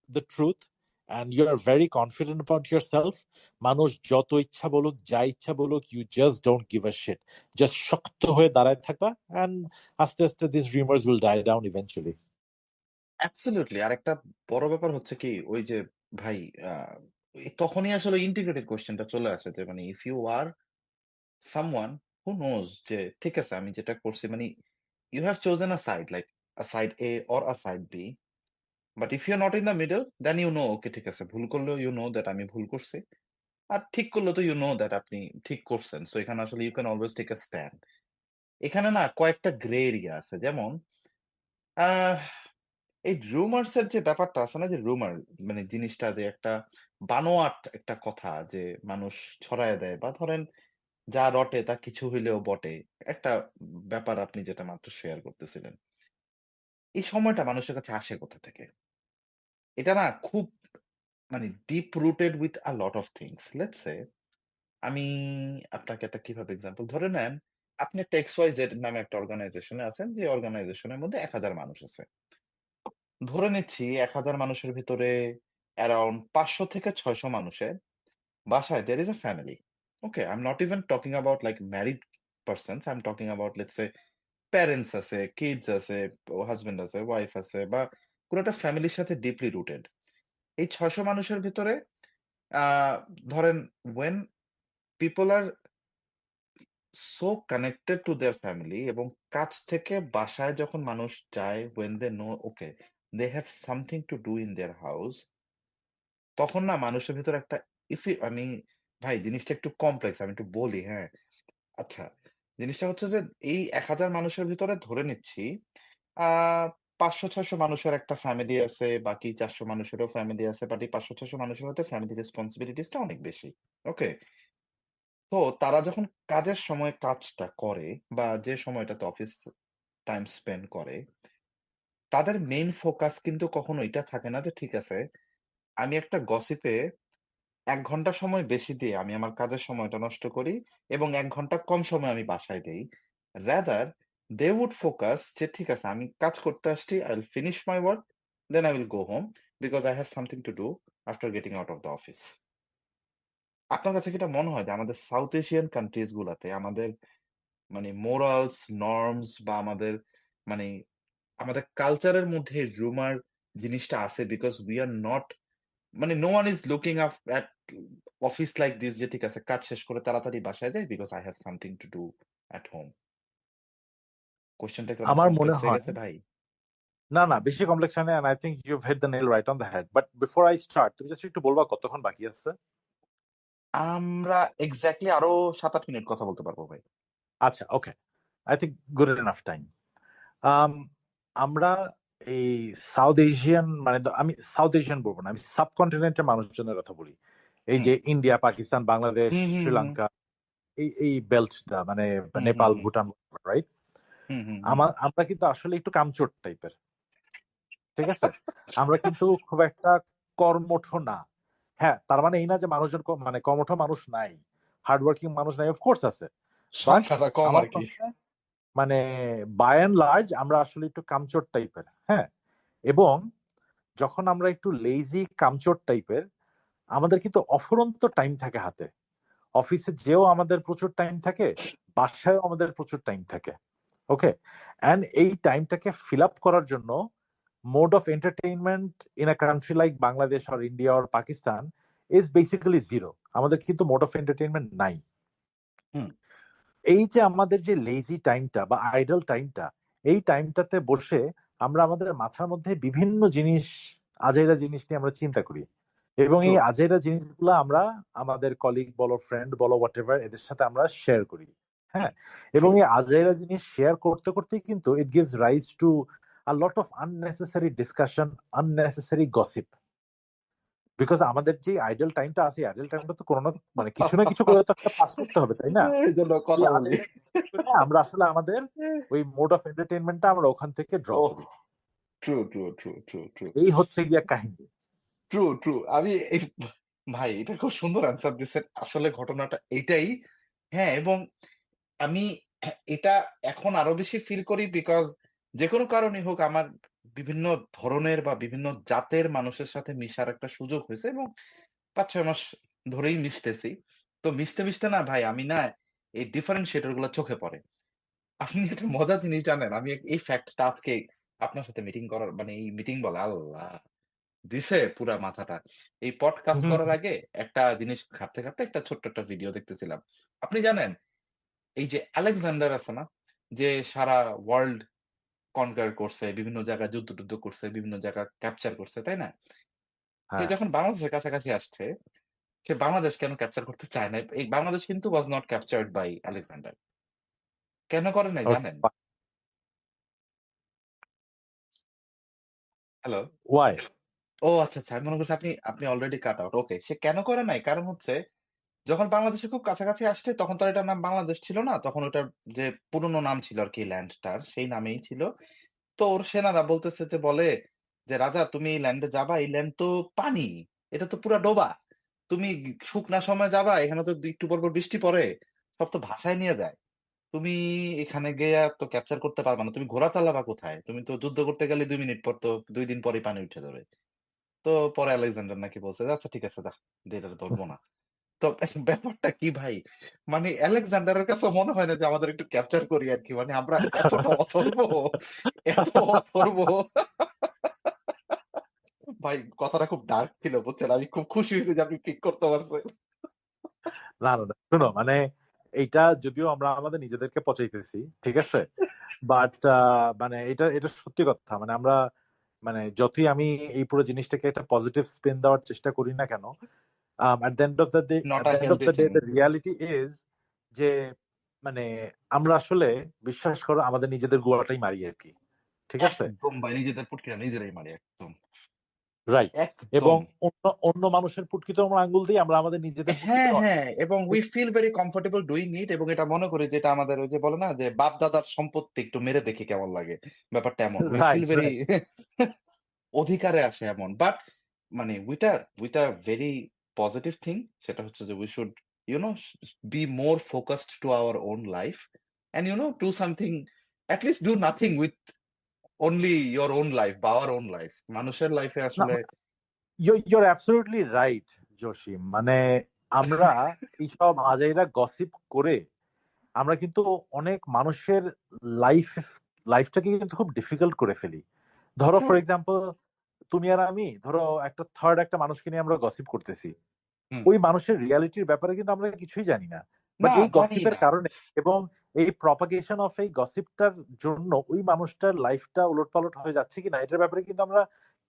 the truth and you are very confident about yourself, মানুষ যত ইচ্ছা বলুক, যা ইচ্ছা বলুক, you just don't give a shit, just শক্ত হয়ে দাঁড়ায় থাকবা, and আস্তে আস্তে these rumors will die down eventually. Absolutely. আরেকটা বড় ব্যাপার হচ্ছে কি ওই যে ভাই আ তখনই আসলে ইন্টিগ্রেটেড কোয়েশ্চেনটা চলে আসে যে মানে if you are someone who knows যে ঠিক আছে আমি যেটা করছি মানে you have chosen a side like a side A or a side B. But if you are not in the middle then you know okay ঠিক আছে ভুল করলেও ইউ নো দ্যাট আমি ভুল করছি। আর ঠিক করলেও তো ইউ নো দ্যাট আপনি ঠিক করছেন। সো এখানে আসলে you can always take a stand. এখানে না কয়েকটা গ্রে এরিয়া আছে। যেমন আহ এই রুমার্স এর যে ব্যাপারটা আছে না যে রুমার মানে জিনিসটা যে একটা বানোয়াট একটা কথা যে মানুষ ছড়ায় দেয় বা ধরেন যা রটে তা কিছু হইলেও বটে। একটা ব্যাপার আপনি যেটা মাত্র শেয়ার করতেছিলেন। এই সময়টা মানুষের কাছে আসে কোথা থেকে? এটা না খুব মানে deep rooted with a lot of things. Let's say আমি আপনাকে একটা কিভাবে এক্সাম্পল ধরে নেন, আপনি একটা XYZ নামে একটা অর্গানাইজেশন এ আছেন যে অর্গানাইজেশনের মধ্যে ১,০০০ মানুষ আছে। ধরে নিচ্ছি ১,০০০ মানুষের ভিতরে অ্যারাউন্ড ৫০০ থেকে ৬০০ মানুষের বাসায় there is a family. Okay, I'm not even talking about like married persons. I'm talking about let's say parents আছে, কিডস আছে, হাসব্যান্ড আছে, ওয়াইফ আছে বা কোন একটা ফ্যামিলির সাথে ডিপলি রুটেড। এই ৬০০ মানুষের ভিতরে আ ধরেন when people are so connected to their family এবং কাজ থেকে বাসায় যখন মানুষ যায় when they know okay they have something to do in their house তখন না মানুষের ভিতরে একটা আমি ভাই জিনিসটা একটু কমপ্লেক্স আমি একটু বলি হ্যাঁ? আচ্ছা, জিনিসটা হচ্ছে যে এই ১,০০০ মানুষের ভিতরে ধরে নিচ্ছি আ ৫০০-৬০০ মানুষের একটা ফ্যামিলি আছে, বাকি ৪০০ মানুষেরও ফ্যামিলি আছে। বাট এই ৫০০-৬০০ মানুষের হয়তো ফ্যামিলি রেসপনসিবিলিটিস টা অনেক বেশি। ওকে? তো তারা যখন কাজের সময় কাজটা করে বা যে সময়টাতে অফিস টাইম স্পেন্ড করে, তাদের মেইন ফোকাস কিন্তু কখনো এটা থাকে না যে ঠিক আছে, আমি একটা গসিপে ১ ঘন্টা সময় বেশি দিয়ে আমি আমার কাজের সময়টা নষ্ট করি এবং ১ ঘন্টা কম সময় আমি বাসায় দেই। রাদার they would focus যে ঠিক আছে আমি কাজ করতে আসছি, I will finish my work, then I will go home because I have something to do after getting out of the office. আপনার কাছে কি এটা মনে হয় যে আমাদের সাউথ এশিয়ান কান্ট্রিজ গুলাতে আমাদের মানে মোরালস, নরমস বা মানে আমাদের কালচারের মধ্যে রুমার জিনিসটা আছে বিকজ উই আর নট মানে no one is looking up at office like this যে ঠিক আছে কাজ শেষ করে তাড়াতাড়ি বাসায় যাই because I have something to do at home. কোশ্চেনটা কি অনেক আমার মনে কমপ্লেক্স হয়ে হয় গেছে ভাই? না না, বেশি কমপ্লেক্স হয় না, and I think you've hit the nail right on the head. But before I start, তুমি জাস্ট একটু বলবা কতক্ষণ বাকি আছে? আমরা এক্সাক্টলি আরো ৭-৮ মিনিট কথা বলতে পারবো ভাই। আচ্ছা, okay, I think good enough time. আমরা এই সাউথ এশিয়ান, মানে আমি সাউথ এশিয়ান বলবো না, আমি সাবকন্টিনেন্টের মানুষজনের কথা বলি। এই হুম যে ইন্ডিয়া, পাকিস্তান, বাংলাদেশ, হুম হুম হুম শ্রীলঙ্কা, এই বেল্টটা, মানে হুম হুম নেপাল, হুম ভুটান, রাইট? হুম হুম হুম আমরা কিন্তু আসলে একটু কামচোর টাইপের, ঠিক আছে? আমরা কিন্তু খুব একটা কর্মঠ না। হ্যাঁ, তার মানে এই না যে মানুষজন মানে কর্মঠ মানুষ নাই, হার্ডওয়ার্কিং মানুষ নাই, অফকোর্স আছে। বাট সংখ্যাটা কম আমার আর কি। মনে হয় মানে বাই অ্যান্ড লার্জ আমরা আসলে একটু কামচোর টাইপের, হ্যাঁ। এবং যখন আমরা একটু লেজি কামচোর টাইপের, আমাদের কিন্তু অফুরন্ত টাইম থাকে হাতে। অফিসে যেও আমাদের প্রচুর টাইম থাকে, বাসায়ও আমাদের প্রচুর টাইম থাকে। ওকে, অ্যান্ড এই টাইমটাকে ফিল আপ করার জন্য mode of entertainment in a country like Bangladesh or India or Pakistan is basically zero. আমাদের কিন্তু মোড অফ এন্টারটেইনমেন্ট নাই। হুম এই যে আমাদের যে লেজি টাইমটা বা আইডল টাইমটা, এই টাইমটাতে বসে আমরা আমাদের মাথার মধ্যে বিভিন্ন জিনিস, আজেরা জিনিস নিয়ে আমরা চিন্তা করি। এবং ট্রু এই আজেরা জিনিসগুলো আমরা আমাদের কলিগ বলো, ফ্রেন্ড বলো, হোয়াট এভার, এদের সাথে আমরা শেয়ার করি। হ্যাঁ, ট্রু এবং এই আজেরা জিনিস শেয়ার করতে করতেই কিন্তু it gives rise to a lot of unnecessary discussion, unnecessary gossip. Because আমাদের যে আইডল টাইমটা আছে, আইডল টাইমটা তো কোনো মানে কিছু না কিছু করে তো একটা পাস করতে হবে, তাই না? এই জন্য এই কথা বলি। আজাইরা জিনিস করে আমরা আসলে আমাদের ওই মোড অফ এন্টারটেইনমেন্টটা আমরা ওখান থেকে ড্র ওহ, করি। True true true true true এই হচ্ছে গিয়া কাহিনী। ট্রু ট্রু আমি ভাই এটা খুব সুন্দর অ্যান্সার দিচ্ছেন। আসলে ঘটনাটা এইটাই। হ্যাঁ, এবং আমি এটা এখন আরো বেশি ফিল করি বিকজ যেকোনো কারণেই হোক আমার বিভিন্ন ধরনের বা বিভিন্ন জাতের মানুষের সাথে মিশার একটা সুযোগ হয়েছে এবং ৫-৬ মাস ধরেই মিশতেছি। তো মিশতে না ভাই আমি না এই ডিফারেনশিয়েটর গুলা চোখে পড়ে। আপনি একটা মজার জিনিস জানেন? আমি এই ফ্যাক্টটা আজকে আপনার সাথে মিটিং করার মানে এই মিটিং বলে আল্লাহ! দিছে পুরা মাথাটা। এই পডকাস্ট হুম, করার আগে একটা জিনিস ঘাঁটতে একটা ছোট্ট একটা ভিডিও দেখতেছিলাম। আপনি জানেন এই যে আলেকজান্ডার আছে না? যে সারা ওয়ার্লড কনক্যার করছে, বিভিন্ন জায়গায় যুদ্ধ-টুদ্ধ করছে, বিভিন্ন জায়গা ক্যাপচার করছে, তাই না? সে হ্যাঁ, যখন বাংলাদেশের কাছাকাছি আসছে, সে বাংলাদেশ কেন ক্যাপচার করতে চায় না? এই বাংলাদেশ কিন্তু was not captured by Alexander. কেন করে নাই ওকে, জানেন? হ্যালো? ওয়াই? ও আচ্ছা। আমি মনে করছি আপনি আপনি অলরেডি কাট আউট। ওকে। সে কেন করে নাই? কারণ হচ্ছে যখন বাংলাদেশে খুব কাছাকাছি আসছে তখন তো আর এটার নাম বাংলাদেশ ছিল না। তখন ওটার যে পুরনো নাম ছিল আরকি ল্যান্ডটার সেই নামেই ছিল। তো ওর সেনারা বলতেছে যে বলে যে, "রাজা তুমি এই ল্যান্ডে যাবা, এই ল্যান্ড তো পানি। এটা তো পুরা ডোবা। তুমি শুকনা সময় যাবা, এখানে তো একটু পর বৃষ্টি পড়ে। সব তো ভাসায় নিয়ে যায়। তুমি এখানে গিয়া তো ক্যাপচার করতে পারবা না। তুমি ঘোড়া চালাবা কোথায়? তুমি তো যুদ্ধ করতে গেলে ২ মিনিট পর তো ২ দিন পরেই পানি উঠে যাবে।" তো পরে আলেকজান্ডার নাকি বলছে যে, "আচ্ছা ঠিক আছে যা, এটারে ধরবো না।" তো ব্যাপারটা কি ভাই? মানে আলেকজান্ডারের কাছেও মনে হয় না যে আমাদের একটু ক্যাপচার করি আরকি। মানে আমরা এতটা অথর্ব, এত অথর্ব। ভাই কথাটা খুব ডার্ক ছিল বুঝছেন? আমি খুব খুশি হইছি যে আপনি পিক করতে পারছেন। না না না, শুনো, মানে এইটা যদিও আমরা আমাদের নিজেদেরকে পচাইতেছি, ঠিক আছে, বাট মানে এটা এটা সত্যি কথা। মানে আমরা মানে যতই আমি এই পুরো জিনিসটাকে একটা পজিটিভ স্পিন দেওয়ার চেষ্টা করি না কেন, at the end of the day, not at a the end of healthy the day, thing. the reality is যে মানে আমরা আসলে বিশ্বাস করো আমাদের নিজেদের গোয়াটাই মারি আর কি, ঠিক আছে? একদম ভাই নিজেদের পুটকিরা নিজেরাই মারি একদম। রাইট। এবং একদম। অন্য অন্য মানুষের পুটকিতে আমরা আঙ্গুল দিই, আমরা আমাদের নিজেদের পুটকিতে হ্যাঁ, এবং we feel very comfortable doing it এবং এটা মনে করি যে এটা আমাদের ওই যে বলে না যে বাপ-দাদার সম্পত্তি একটু মেরে দেখি কেমন লাগে। ব্যাপারটা এমন। We feel right very right. অধিকারে আসে এমন। বাট মানে with a very positive thing সেটা হচ্ছে যে we should you know be more focused to our own life and do something at least do nothing with only your own life বা our own life। মানুষের লাইফে না, আসলে you're absolutely right, জসিম। মানে আমরা এইসব আজাইরা গসিপ করে আমরা কিন্তু অনেক মানুষের লাইফটাকে কিন্তু খুব ডিফিকাল্ট করে ফেলি। ধরো ট্রু। ফর এক্সাম্পল, তুমি আর আমি ধরো একটা মানুষকে নিয়ে আমরা গসিপ করতেছি, হুম। ওই মানুষের রিয়ালিটির ব্যাপারে কিন্তু আমরা কিছুই জানি না, বাট না, এই জানি গসিপের না। কারণে এবং এই প্রপাগেশন অফ এই গসিপটার জন্য ওই মানুষটার লাইফটা উলটপালট হয়ে যাচ্ছে কিনা এটার ব্যাপারে কিন্তু আমরা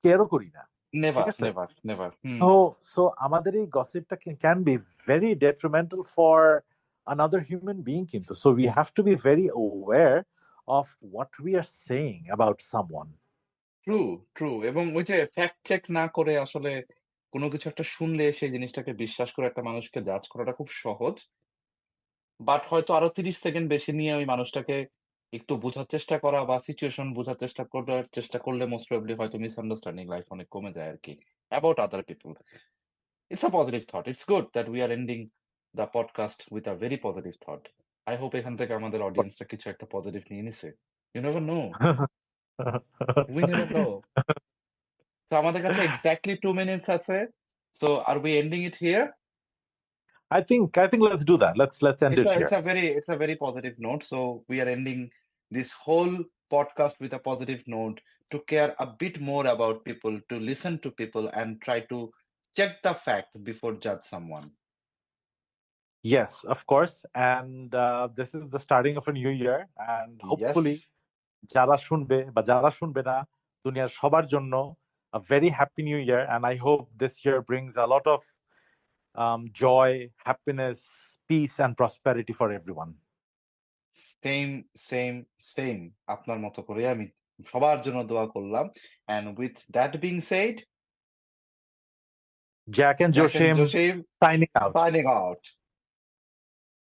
কেয়ারও করি না। ঠিক নেভার, আছে? Never, never. Hmm. So so আমাদের এই গসিপটা can be very detrimental for another human being কিন্তু, so we have to be very aware of what we are saying about someone. True, true. এবং ওই যে ফ্যাক্ট চেক না করে আসলে কোনো কিছু একটা শুনলে সেই জিনিসটাকে বিশ্বাস করে একটা মানুষকে জাজ করাটা খুব সহজ। বাট হয়তো আরো ৩০ সেকেন্ড বেশি নিয়ে ওই মানুষটাকে একটু বোঝার চেষ্টা করা বা সিচুয়েশন বোঝার চেষ্টা করলে মোস্ট প্রবাবলি হয়তো মিসআন্ডারস্ট্যান্ডিং লাইফ অনেক কমে যায় আরকি। About other people. It's a positive thought. It's good that we are ending the podcast with a very positive thought. I hope এখান থেকে আমাদের অডিয়েন্সরা কিছু একটা পজিটিভ নিয়ে নিছে। You never know, we never know. So আমাদের কাছে এক্সাক্টলি 2 মিনিটস আছে। So are we ending it here? I think let's do that. Let's end it here. It's a very positive note. So we are ending this whole podcast with a positive note to care a bit more about people, to listen to people and try to check the fact before judge someone. Yes, of course. And this is the starting of a new year. And hopefully, Yes. যারা শুনবে বা যারা শুনবে না, দুনিয়ার সবার জন্য a very happy new year. And I hope this year brings a lot of joy, happiness, peace, and prosperity for everyone. Same. আপনার মতো করে আমি সবার জন্য দোয়া করলাম। And with that being said, Jack and Jack and Joshim Joshim signing out. signing out.